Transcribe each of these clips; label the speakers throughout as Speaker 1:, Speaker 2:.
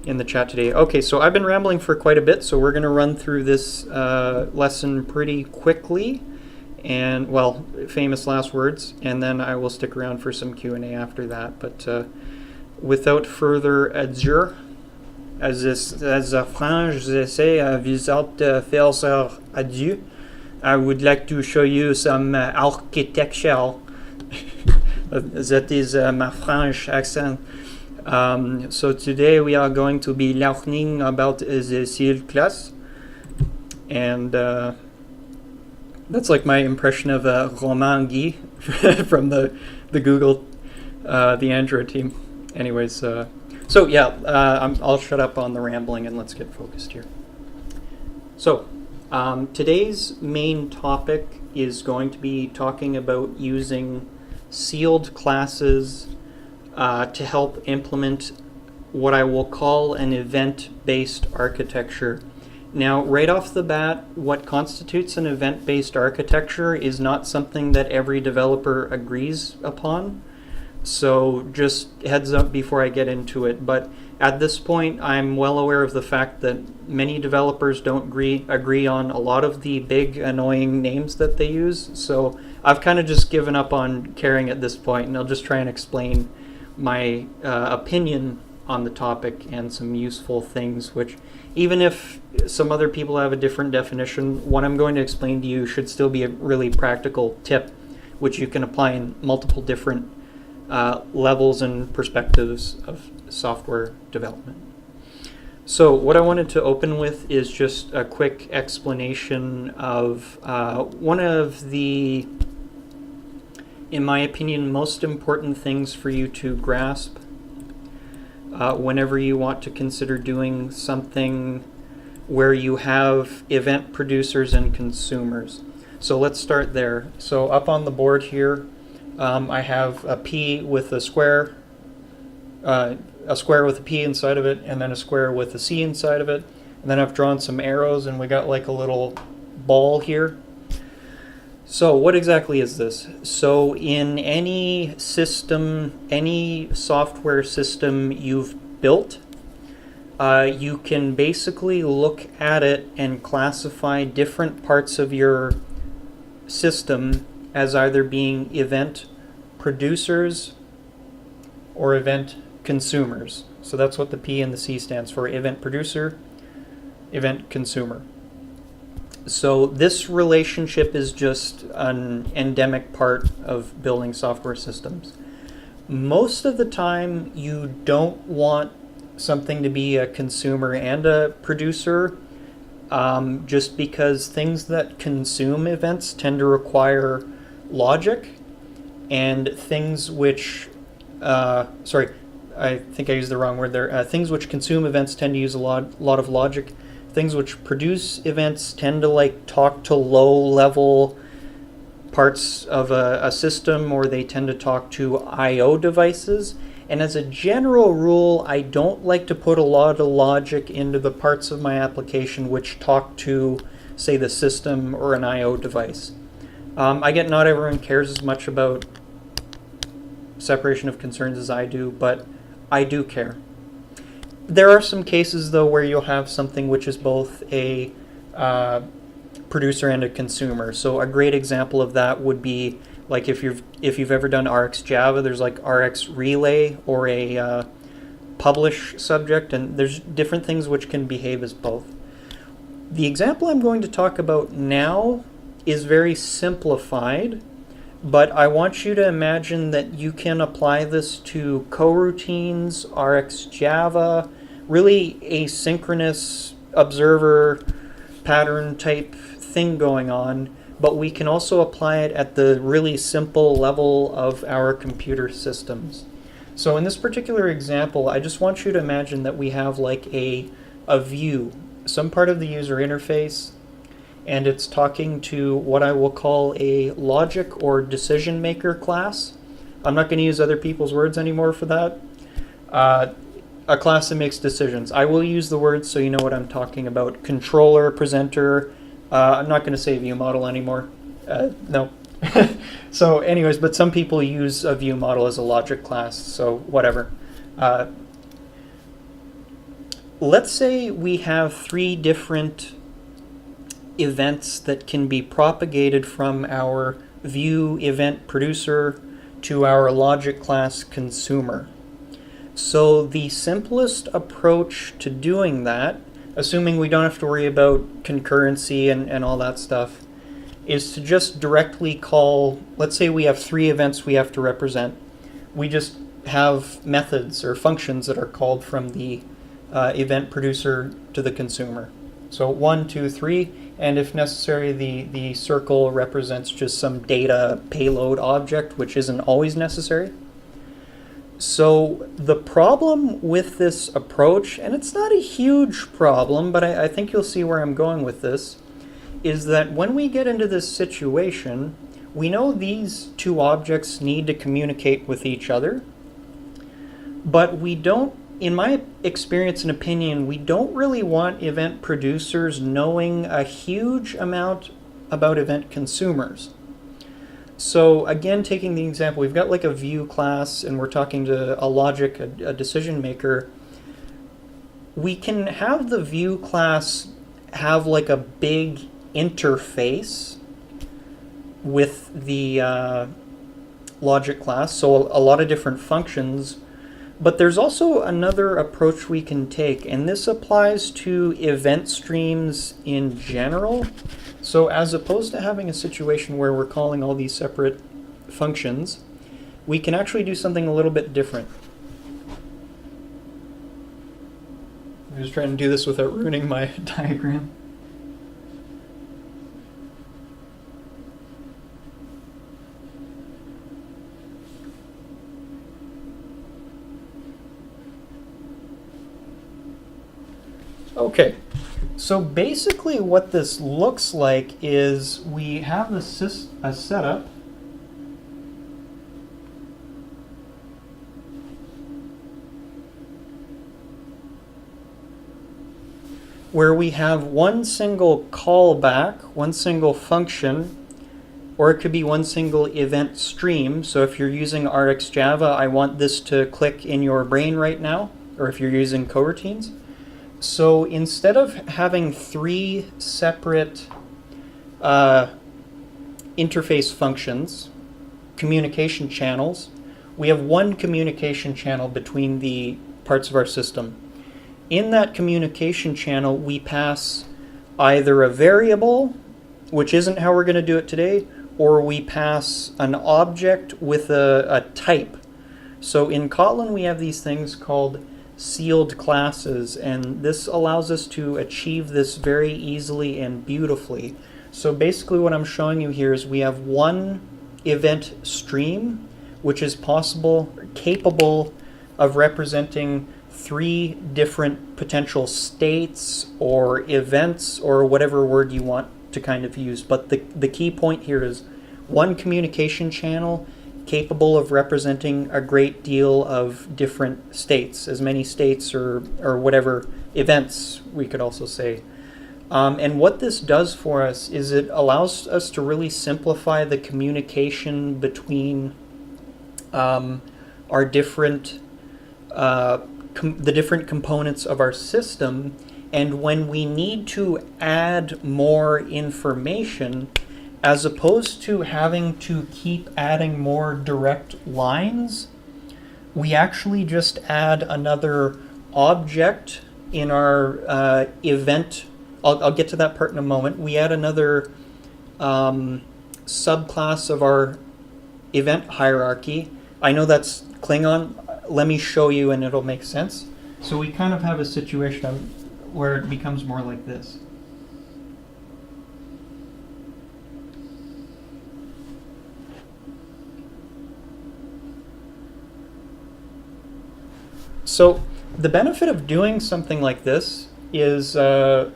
Speaker 1: in the chat today. Okay, so I've been rambling for quite a bit, so we're going to run through this lesson pretty quickly, and, well, famous last words, and then I will stick around for some Q&A after that. But without further ado, as French they say, without further ado, I would like to show you some architecture. That is my French accent. So today we are going to be learning about the seal class, and that's like my impression of Romain Guy from the Google, the Android team. Anyways, so yeah, I'll shut up on the rambling and let's get focused here. So today's main topic is going to be talking about using sealed classes to help implement what I will call an event-based architecture. Now, right off the bat, what constitutes an event-based architecture is not something that every developer agrees upon. So just heads up before I get into it. But at this point, I'm well aware of the fact that many developers don't agree on a lot of the big, annoying names that they use. So I've kind of just given up on caring at this point, and I'll just try and explain my opinion on the topic and some useful things, which even if some other people have a different definition, what I'm going to explain to you should still be a really practical tip, which you can apply in multiple different levels and perspectives of software development. So what I wanted to open with is just a quick explanation of one of the, in my opinion, most important things for you to grasp whenever you want to consider doing something where you have event producers and consumers. So let's start there. So up on the board here, I have a P with a square with a P inside of it, and then a square with a C inside of it. And then I've drawn some arrows, and we got like a little ball here. So what exactly is this? So in any system, any software system you've built, you can basically look at it and classify different parts of your system as either being event producers or event consumers. So that's what the P and the C stands for: event producer, event consumer. So this relationship is just an endemic part of building software systems. Most of the time, you don't want something to be a consumer and a producer, just because things that consume events tend to require logic, and things which, sorry, I think I used the wrong word there. Things which consume events tend to use a lot of logic. Things which produce events tend to like talk to low-level parts of a system, or they tend to talk to I/O devices. And as a general rule, I don't like to put a lot of logic into the parts of my application which talk to, say, the system or an I/O device. I get not everyone cares as much about separation of concerns as I do, but I do care. There are some cases, though, where you'll have something which is both a producer and a consumer. So a great example of that would be like if you've ever done Rx Java, there's like Rx Relay or a publish subject, and there's different things which can behave as both. The example I'm going to talk about now is very simplified, but I want you to imagine that you can apply this to coroutines, Rx Java, really asynchronous observer pattern type thing going on, but we can also apply it at the really simple level of our computer systems. So in this particular example, I just want you to imagine that we have like a view, some part of the user interface, and it's talking to what I will call a logic or decision maker class. I'm not going to use other people's words anymore for that. A class that makes decisions. I will use the words so you know what I'm talking about. Controller, presenter. I'm not going to say view model anymore. No. So anyways, but some people use a view model as a logic class, so whatever. let's say we have 3 different events that can be propagated from our view event producer to our logic class consumer. So the simplest approach to doing that, assuming we don't have to worry about concurrency and all that stuff, is to just directly call, let's say we have 3 events we have to represent. We just have methods or functions that are called from the event producer to the consumer. So 1, 2, 3, and if necessary, the circle represents just some data payload object, which isn't always necessary. So the problem with this approach, and it's not a huge problem, but I think you'll see where I'm going with this, is that when we get into this situation, we know these 2 objects need to communicate with each other, but we don't, in my experience and opinion, we don't really want event producers knowing a huge amount about event consumers. So again, taking the example, we've got like a view class and we're talking to a logic, a decision maker. We can have the view class have like a big interface with the logic class, so a lot of different functions. But there's also another approach we can take, and this applies to event streams in general. So as opposed to having a situation where we're calling all these separate functions, we can actually do something a little bit different. I'm just trying to do this without ruining my diagram. Okay, so basically what this looks like is we have a setup where we have one single callback, one single function, or it could be one single event stream. So if you're using RxJava, I want this to click in your brain right now, or if you're using coroutines. So instead of having 3 separate interface functions, communication channels, we have one communication channel between the parts of our system. In that communication channel, we pass either a variable, which isn't how we're going to do it today, or we pass an object with a type. So in Kotlin, we have these things called sealed classes, and this allows us to achieve this very easily and beautifully. So basically what I'm showing you here is we have one event stream, which is capable of representing 3 different potential states or events or whatever word you want to kind of use. But the key point here is one communication channel capable of representing a great deal of different states, as many states or whatever events we could also say. And what this does for us is it allows us to really simplify the communication between our different the different components of our system. And when we need to add more information, as opposed to having to keep adding more direct lines, we actually just add another object in our event. I'll get to that part in a moment. We add another subclass of our event hierarchy. I know that's Klingon. Let me show you and it'll make sense. So we kind of have a situation where it becomes more like this. So the benefit of doing something like this is, so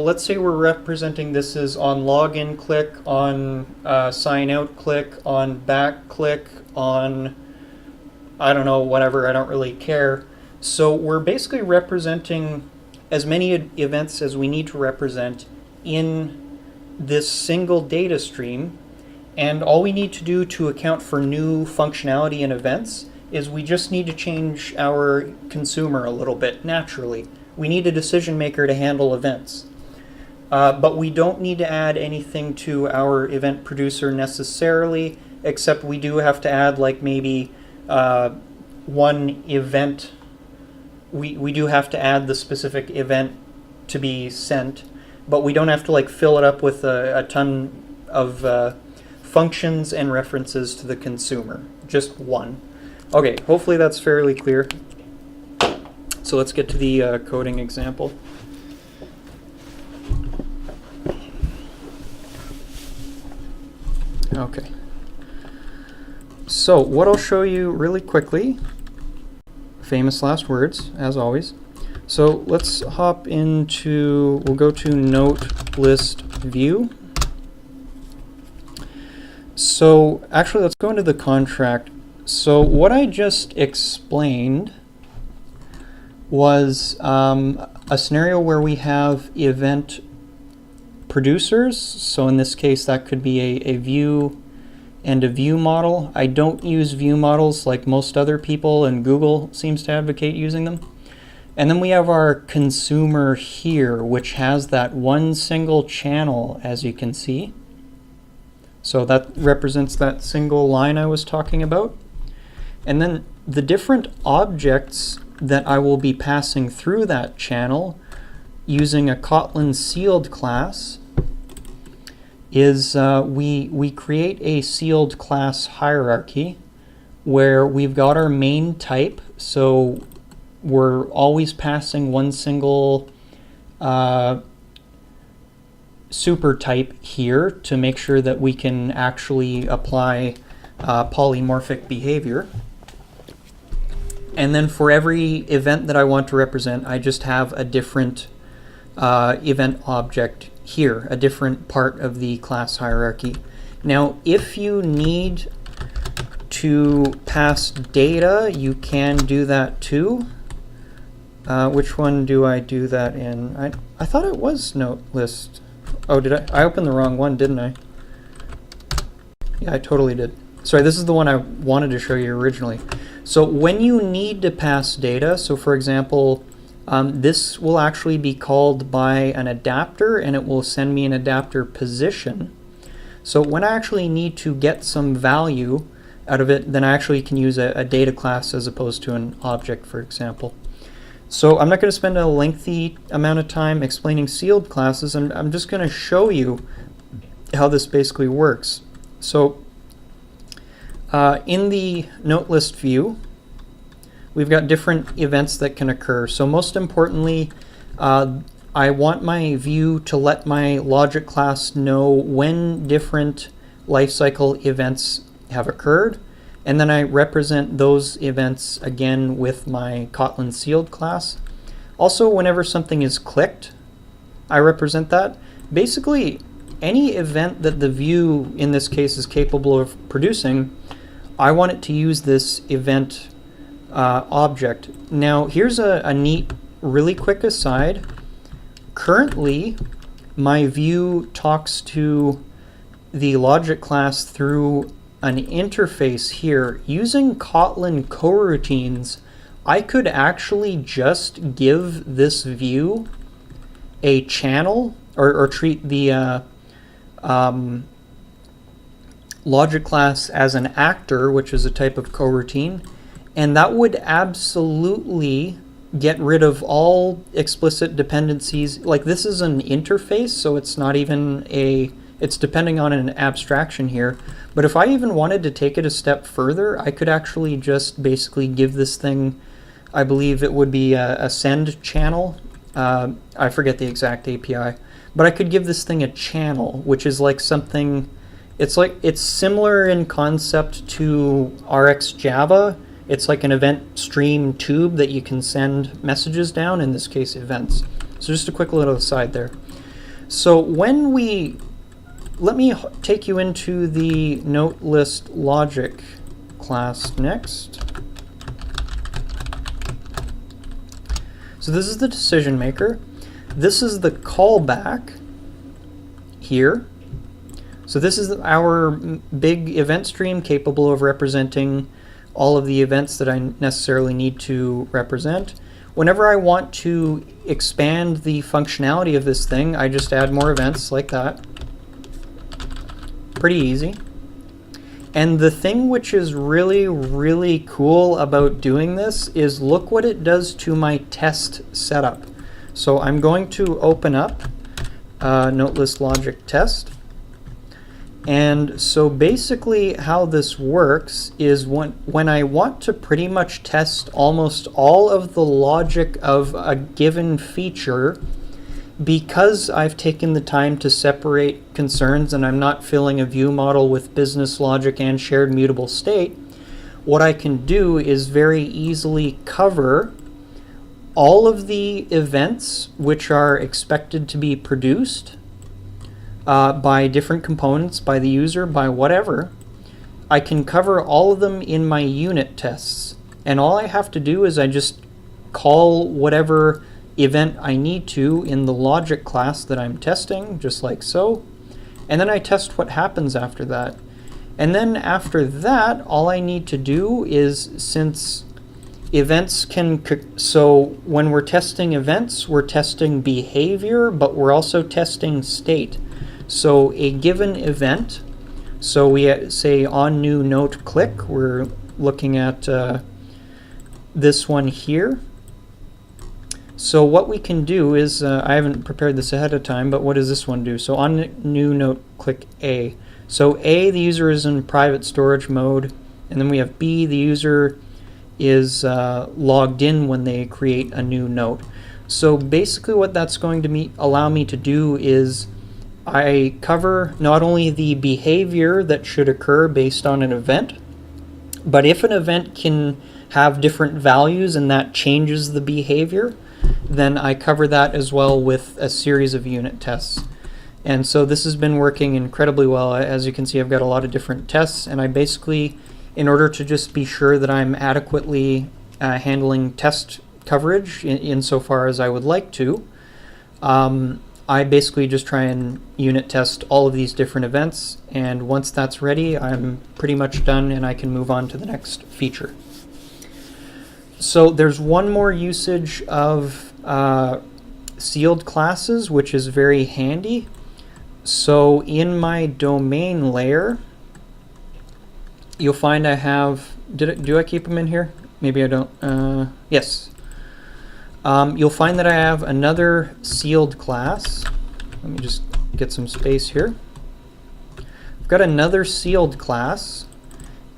Speaker 1: let's say we're representing this as on login click, on sign out click, on back click, on, I don't know, whatever, I don't really care. So we're basically representing as many events as we need to represent in this single data stream. And all we need to do to account for new functionality and events is we just need to change our consumer a little bit naturally. We need a decision maker to handle events. But we don't need to add anything to our event producer necessarily, except we do have to add like maybe one event. We do have to add the specific event to be sent, but we don't have to like fill it up with a ton of functions and references to the consumer. Just one. Okay, hopefully that's fairly clear. So let's get to the coding example. Okay. So what I'll show you really quickly, famous last words, as always. So let's hop into, we'll go to note list view. So actually, let's go into the contract. So what I just explained was a scenario where we have event producers. So in this case, that could be a view and a view model. I don't use view models like most other people, and Google seems to advocate using them. And then we have our consumer here, which has that one single channel, as you can see. So that represents that single line I was talking about. And then the different objects that I will be passing through that channel using a Kotlin sealed class is we create a sealed class hierarchy where we've got our main type. So we're always passing one single super type here to make sure that we can actually apply polymorphic behavior. And then for every event that I want to represent, I just have a different event object here, a different part of the class hierarchy. Now, if you need to pass data, you can do that too. Which one do I do that in? I thought it was note list. Oh, did I? I opened the wrong one, didn't I? Yeah, I totally did. Sorry, this is the one I wanted to show you originally. So when you need to pass data, so for example, this will actually be called by an adapter, and it will send me an adapter position. So when I actually need to get some value out of it, then I actually can use a data class as opposed to an object, for example. So I'm not going to spend a lengthy amount of time explaining sealed classes, and I'm just going to show you how this basically works. So in the note list view, we've got different events that can occur. So most importantly, I want my view to let my logic class know when different lifecycle events have occurred. And then I represent those events again with my Kotlin sealed class. Also, whenever something is clicked, I represent that. Basically, any event that the view, in this case, is capable of producing, I want it to use this event object. Now, here's a neat, really quick aside. Currently, my view talks to the logic class through an interface here. Using Kotlin coroutines, I could actually just give this view a channel or treat the logic class as an actor, which is a type of coroutine, and that would absolutely get rid of all explicit dependencies. Like, this is an interface, so it's not even it's depending on an abstraction here. But if I even wanted to take it a step further, I could actually just basically give this thing, I believe it would be a send channel. I forget the exact API, but I could give this thing a channel, which is like something, it's similar in concept to RxJava. It's like an event stream tube that you can send messages down, in this case events. So just a quick little aside there. So let me take you into the note list logic class next. So this is the decision maker. This is the callback here. So this is our big event stream capable of representing all of the events that I necessarily need to represent. Whenever I want to expand the functionality of this thing, I just add more events like that. Pretty easy. And the thing which is really, really cool about doing this is look what it does to my test setup. So I'm going to open up Noteless Logic Test. And so basically how this works is when I want to pretty much test almost all of the logic of a given feature, because I've taken the time to separate concerns and I'm not filling a view model with business logic and shared mutable state, what I can do is very easily cover all of the events which are expected to be produced by different components, by the user, by whatever. I can cover all of them in my unit tests. And all I have to do is I just call whatever event I need to in the logic class that I'm testing, just like so. And then I test what happens after that. And then after that, all I need to do is, since events can, so when we're testing events, we're testing behavior, but we're also testing state. So a given event, so we say on new note click, we're looking at this one here. So what we can do is, I haven't prepared this ahead of time, but what does this one do? So on new note click A. So A, the user is in private storage mode, and then we have B, the user is logged in when they create a new note. So basically what that's going to allow me to do is I cover not only the behavior that should occur based on an event, but if an event can have different values and that changes the behavior, then I cover that as well with a series of unit tests. And so this has been working incredibly well. As you can see, I've got a lot of different tests, and I basically, in order to just be sure that I'm adequately handling test coverage insofar as I would like to, I basically just try and unit test all of these different events, and once that's ready, I'm pretty much done and I can move on to the next feature. So there's one more usage of sealed classes, which is very handy. So in my domain layer, you'll find I have, do I keep them in here? Maybe I don't. Yes. You'll find that I have another sealed class. Let me just get some space here. I've got another sealed class,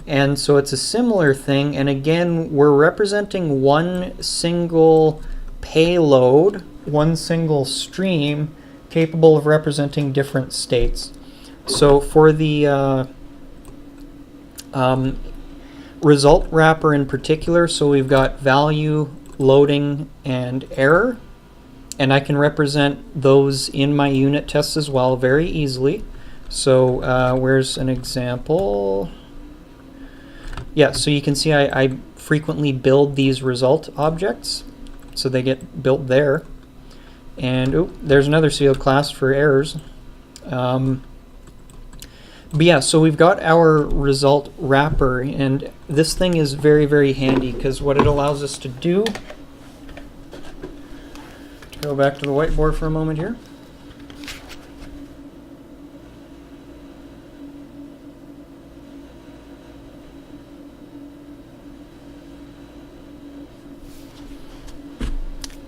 Speaker 1: and so it's a similar thing, and again we're representing one single payload, one single stream capable of representing different states. So for the result wrapper in particular, so we've got value, loading, and error, and I can represent those in my unit tests as well very easily. So where's an example? Yeah, so you can see I frequently build these result objects, so they get built there. And there's another sealed class for errors. But yeah, so we've got our result wrapper, and this thing is very, very handy because what it allows us to do, to go back to the whiteboard for a moment here.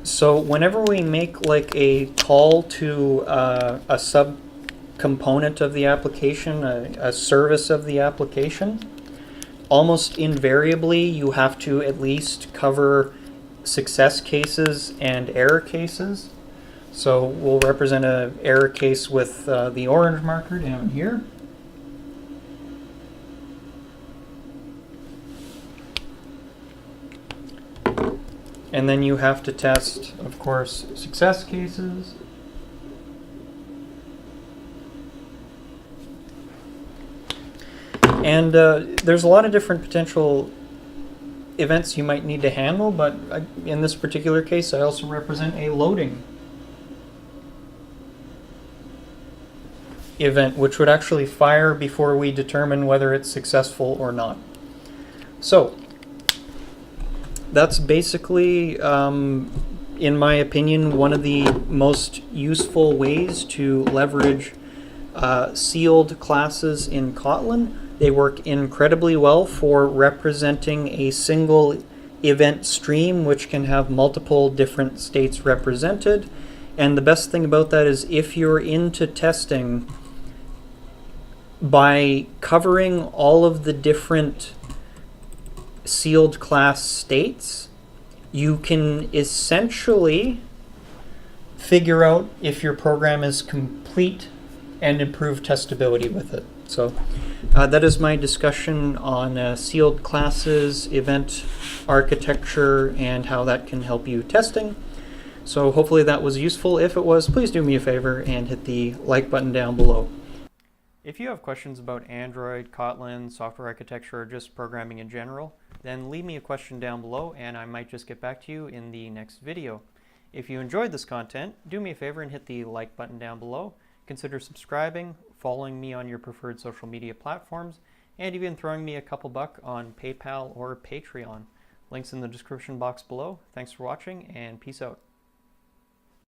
Speaker 1: So whenever we make like a call to a sub-component of the application, a service of the application, almost invariably you have to at least cover success cases and error cases. So we'll represent an error case with the orange marker down here. And then you have to test, of course, success cases. And there's a lot of different potential events you might need to handle, but in this particular case, I also represent a loading event, which would actually fire before we determine whether it's successful or not. So that's basically, in my opinion, one of the most useful ways to leverage sealed classes in Kotlin. They work incredibly well for representing a single event stream, which can have multiple different states represented. And the best thing about that is if you're into testing, by covering all of the different sealed class states, you can essentially figure out if your program is complete and improve testability with it. So that is my discussion on sealed classes, event architecture, and how that can help you testing. So hopefully that was useful. If it was, please do me a favor and hit the like button down below. If you have questions about Android, Kotlin, software architecture, or just programming in general, then leave me a question down below and I might just get back to you in the next video. If you enjoyed this content, do me a favor and hit the like button down below. Consider subscribing, following me on your preferred social media platforms, and even throwing me a couple bucks on PayPal or Patreon. Links in the description box below. Thanks for watching and peace out.